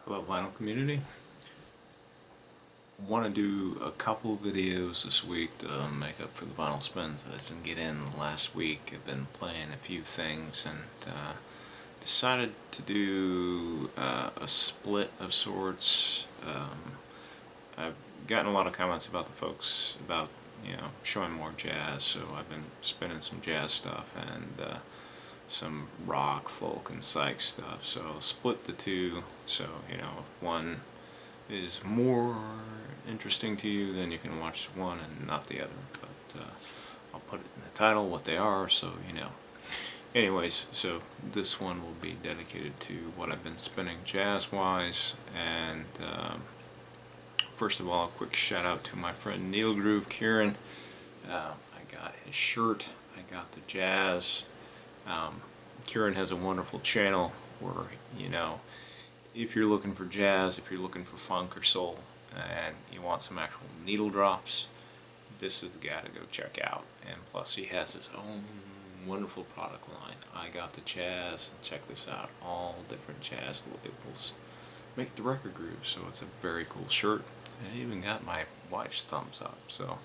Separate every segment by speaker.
Speaker 1: Hello vinyl community. Want to do a couple of videos this week to make up for the vinyl spins that I didn't get in last week. I've been playing a few things and decided to do a split of sorts. I've gotten a lot of comments about the folks about showing more jazz, so I've been spinning some jazz stuff and some rock, folk, and psych stuff. So I'll split the two. So if one is more interesting to you, then you can watch one and not the other. But I'll put it in the title what they are, so you know. Anyways, so this one will be dedicated to what I've been spinning jazz-wise, and first of all, a quick shout out to my friend Neil Groove Kieran. I got his shirt, I got the jazz. Kieran has a wonderful channel where, if you're looking for jazz, if you're looking for funk or soul, and you want some actual needle drops, this is the guy to go check out. And plus he has his own wonderful product line. I got the jazz, and check this out, all different jazz labels make the record groove, so it's a very cool shirt. And I even got my wife's thumbs up, so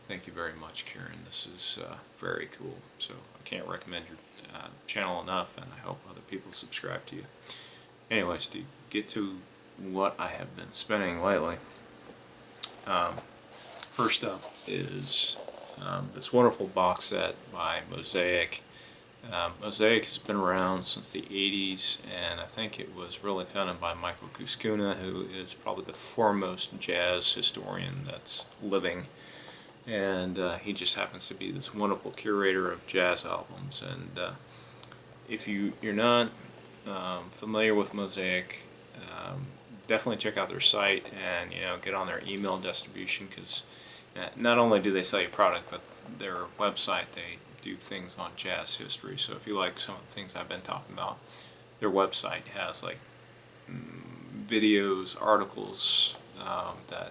Speaker 1: thank you very much, Kieran. This is very cool. So I can't recommend your channel enough, and I hope other people subscribe to you. Anyways, to get to what I have been spinning lately, first up is this wonderful box set by Mosaic. Mosaic has been around since the 80s, and I think it was really founded by Michael Kuskuna, who is probably the foremost jazz historian that's living. And he just happens to be this wonderful curator of jazz albums. And if you're not familiar with Mosaic, definitely check out their site and get on their email distribution, because not only do they sell you product, but their website, they do things on jazz history. So if you like some of the things I've been talking about, their website has like videos, articles that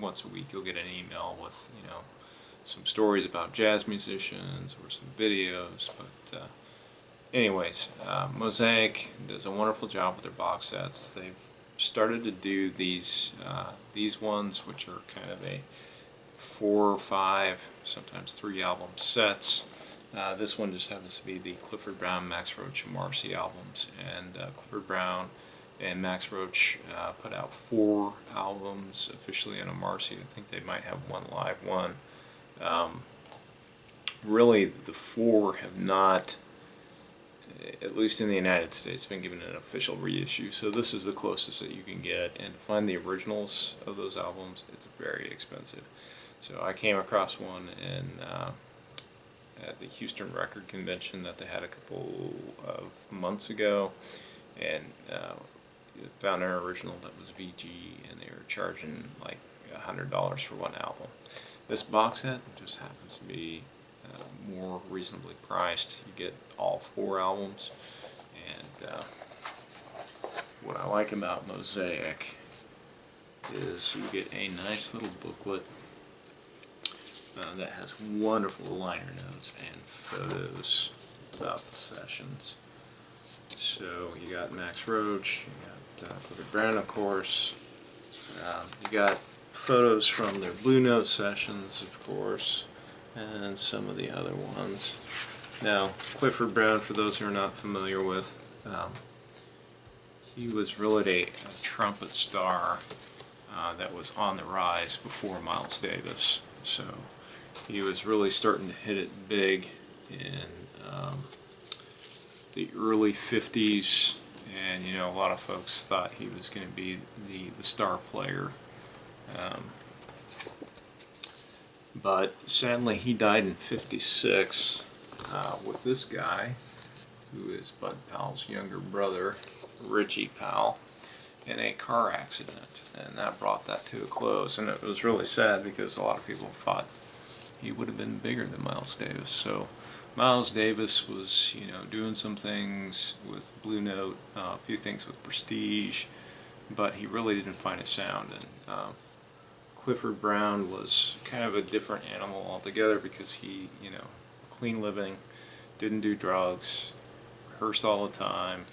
Speaker 1: once a week you'll get an email with some stories about jazz musicians or some videos. But anyways, Mosaic does a wonderful job with their box sets. They've started to do these ones, which are kind of a 4 or 5, sometimes 3 album sets. This one just happens to be the Clifford Brown, Max Roach, and Marcy albums, and Clifford Brown and Max Roach put out 4 albums officially on a Marcy. I think they might have one live one. Really, the 4 have not, at least in the United States, been given an official reissue. So this is the closest that you can get, and to find the originals of those albums, it's very expensive. So I came across one at the Houston Record Convention that they had a couple of months ago, and found an original that was VG, and they were charging like $100 for one album. This box set just happens to be more reasonably priced. You get all 4 albums, and what I like about Mosaic is you get a nice little booklet that has wonderful liner notes and photos about the sessions. So you got Max Roach, you got Clifford Brown, of course. You got photos from their Blue Note sessions, of course, and some of the other ones. Now, Clifford Brown, for those who are not familiar with, he was really a trumpet star that was on the rise before Miles Davis. So he was really starting to hit it big in the early 50s, and a lot of folks thought he was going to be the star player. But sadly he died in 56 with this guy, who is Bud Powell's younger brother, Richie Powell, in a car accident, and that brought that to a close. And it was really sad because a lot of people thought he would have been bigger than Miles Davis. So Miles Davis was doing some things with Blue Note, a few things with Prestige, but he really didn't find his sound. And Clifford Brown was kind of a different animal altogether, because he clean living, didn't do drugs, rehearsed all the time,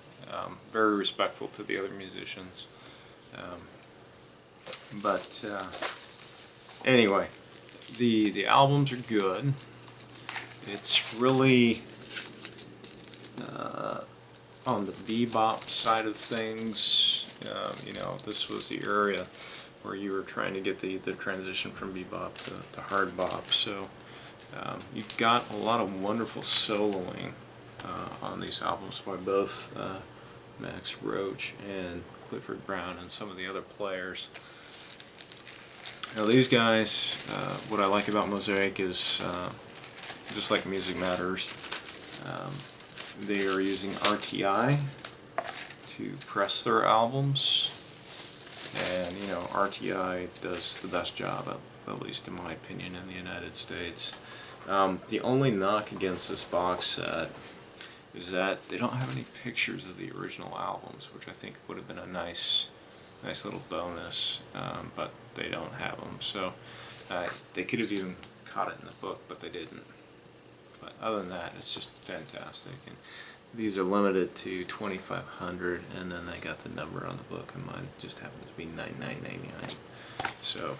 Speaker 1: Very respectful to the other musicians. But anyway, the albums are good. It's really on the bebop side of things. You know, this was the area where you were trying to get the transition from bebop to hard bop. So you've got a lot of wonderful soloing on these albums by both Max Roach and Clifford Brown and some of the other players. Now these guys, what I like about Mosaic is, just like Music Matters, they are using RTI to press their albums, and you know, RTI does the best job, at least in my opinion, in the United States. The only knock against this box set is that they don't have any pictures of the original albums, which I think would have been a nice little bonus, but they don't have them. So they could have even caught it in the book, but they didn't. But other than that, it's just fantastic. And these are limited to 2,500, and then they got the number on the book, and mine just happens to be 99.99. So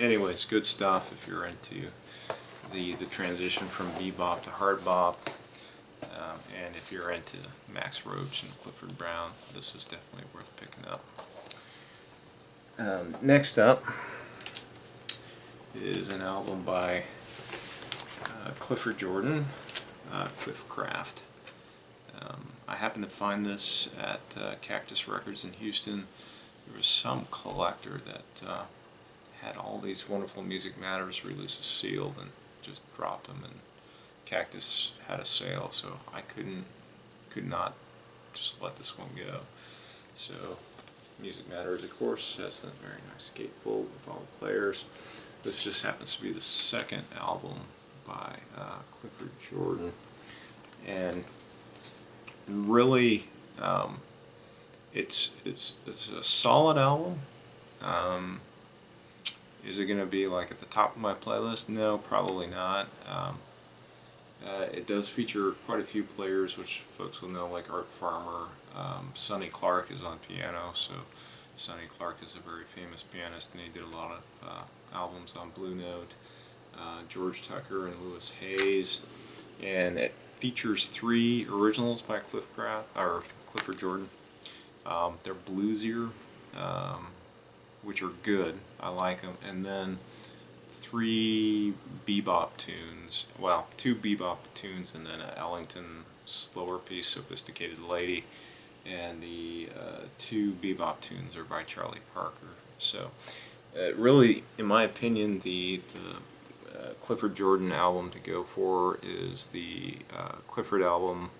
Speaker 1: anyways, good stuff if you're into the transition from bebop to hard bop. And if you're into Max Roach and Clifford Brown, this is definitely worth picking up. Next up is an album by Clifford Jordan, Cliffcraft. I happened to find this at Cactus Records in Houston. There was some collector that had all these wonderful Music Matters releases sealed and just dropped them, and Cactus had a sale, so I could not just let this one go. So Music Matters, of course, has a very nice gatefold with all the players. This just happens to be the second album by Clifford Jordan, and really, it's a solid album. Is it going to be like at the top of my playlist? No, probably not. It does feature quite a few players, which folks will know, like Art Farmer. Sonny Clark is on piano, so Sonny Clark is a very famous pianist, and he did a lot of albums on Blue Note. George Tucker and Louis Hayes, and it features 3 originals by Clifford Jordan. They're bluesier, which are good. I like them, and then 3 bebop tunes. Well, 2 bebop tunes, and then an Ellington slower piece, Sophisticated Lady, and the 2 bebop tunes are by Charlie Parker. So, really, in my opinion, the Clifford Jordan album to go for is the Clifford album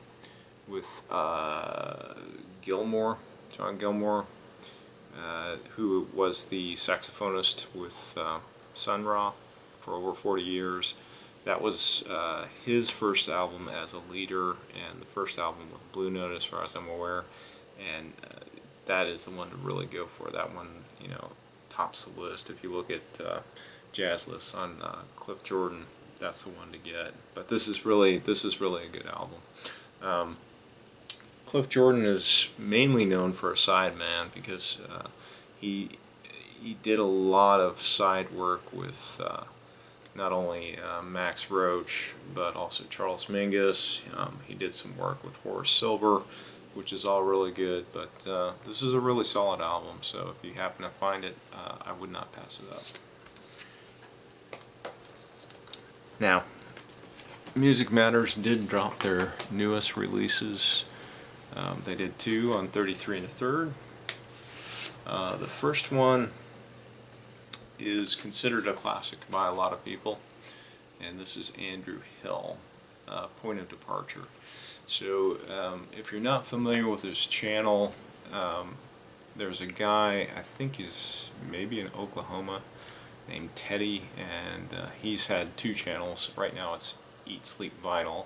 Speaker 1: with John Gilmore, who was the saxophonist with Sun Ra for over 40 years. That was his first album as a leader, and the first album with Blue Note, as far as I'm aware, and that is the one to really go for. That one, you know, tops the list. If you look at jazz lists on Cliff Jordan, that's the one to get. But this is really a good album. Cliff Jordan is mainly known for a sideman because he did a lot of side work with not only Max Roach, but also Charles Mingus. He did some work with Horace Silver, which is all really good. But this is a really solid album, so if you happen to find it, I would not pass it up. Now, Music Matters did drop their newest releases. They did 2 on 33 1/3. The first one is considered a classic by a lot of people, and this is Andrew Hill, Point of Departure. So if you're not familiar with his channel, there's a guy, I think he's maybe in Oklahoma, named Teddy, and he's had 2 channels. Right now it's Eat.Sleep.Vinyl,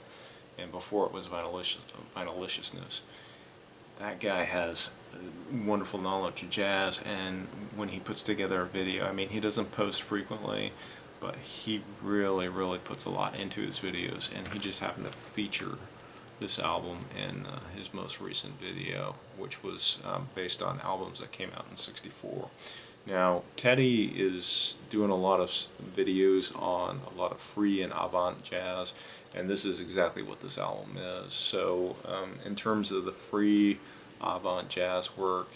Speaker 1: and before it was Vinyliciousness. That guy has wonderful knowledge of jazz, and when he puts together a video, I mean, he doesn't post frequently, but he really puts a lot into his videos, and he just happened to feature this album in his most recent video, which was based on albums that came out in '64. Now, Teddy is doing a lot of videos on a lot of free and avant jazz, and this is exactly what this album is. So, in terms of the free avant jazz work,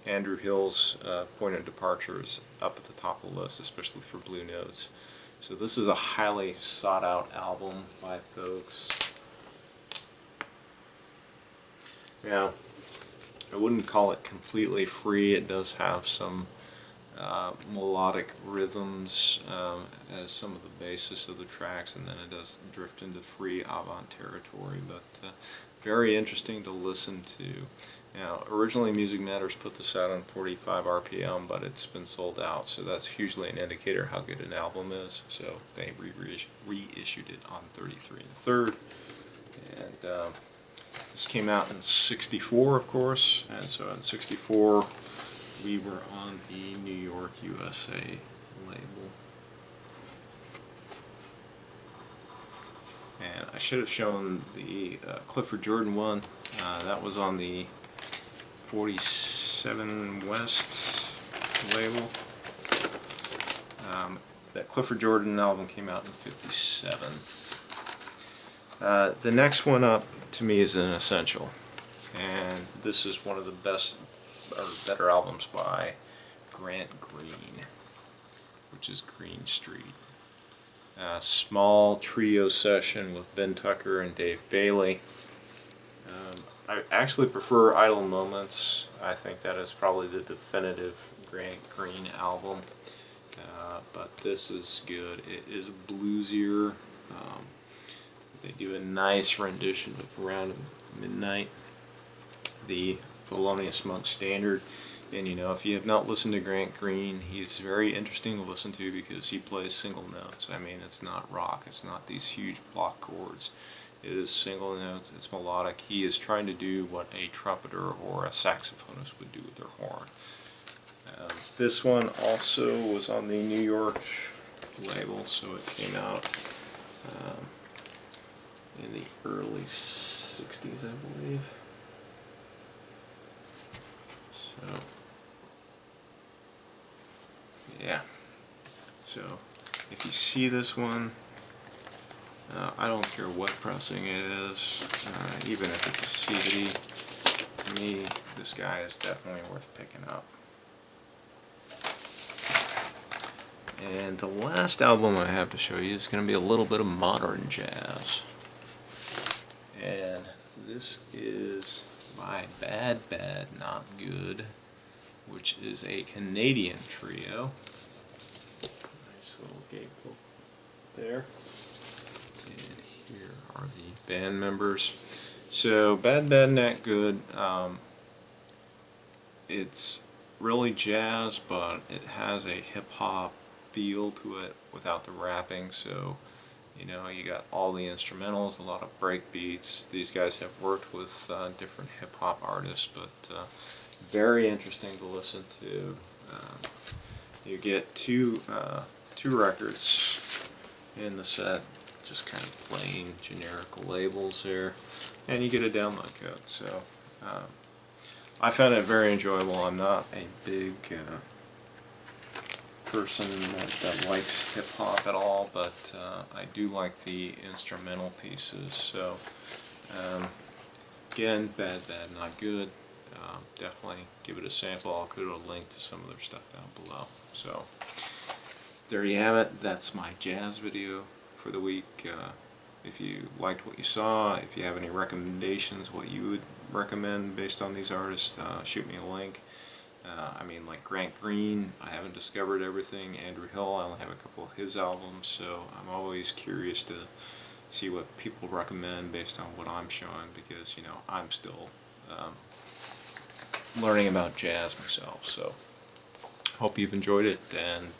Speaker 1: Andrew Hill's Point of Departure is up at the top of the list, especially for Blue Notes. So this is a highly sought out album by folks. Now, I wouldn't call it completely free. It does have some melodic rhythms as some of the basis of the tracks, and then it does drift into free avant territory, but very interesting to listen to. Now, originally Music Matters put this out on 45 RPM, but it's been sold out, so that's usually an indicator how good an album is. So they reissued it on 33 1/3, and this came out in '64, of course, and so in '64 we were on the New York, USA label. And I should have shown the Clifford Jordan one. That was on the 47 West label. That Clifford Jordan album came out in '57. The next one up to me is an essential, and this is one of the best or better albums by Grant Green, which is Green Street. Small trio session with Ben Tucker and Dave Bailey. I actually prefer Idle Moments. I think that is probably the definitive Grant Green album, but this is good. It is bluesier. They do a nice rendition of Around Midnight, the Thelonious Monk standard. And you know, if you have not listened to Grant Green, he's very interesting to listen to because he plays single notes. I mean, it's not rock, it's not these huge block chords. It is single notes, it's melodic. He is trying to do what a trumpeter or a saxophonist would do with their horn. This one also was on the New York label, so it came out in the early '60s, I believe. So, yeah. So, if you see this one, I don't care what pressing it is, even if it's a CD, to me, this guy is definitely worth picking up. And the last album I have to show you is going to be a little bit of modern jazz. And this is by Badbadnotgood, which is a Canadian trio. Nice little gatefold there. And here are the band members. So Badbadnotgood, it's really jazz, but it has a hip-hop feel to it without the rapping. So, you know, you got all the instrumentals, a lot of break beats. These guys have worked with different hip-hop artists, but very interesting to listen to. You get two records in the set, just kind of plain generic labels there, and you get a download code. So I found it very enjoyable. I'm not a big person that likes hip hop at all, but I do like the instrumental pieces. So again, Badbadnotgood. Definitely give it a sample. I'll put a link to some of their stuff down below. So there you have it. That's my jazz video for the week. If you liked what you saw, if you have any recommendations, what you would recommend based on these artists, shoot me a link. I mean, like Grant Green, I haven't discovered everything. Andrew Hill, I only have a couple of his albums, so I'm always curious to see what people recommend based on what I'm showing, because, you know, I'm still learning about jazz myself. So hope you've enjoyed it, and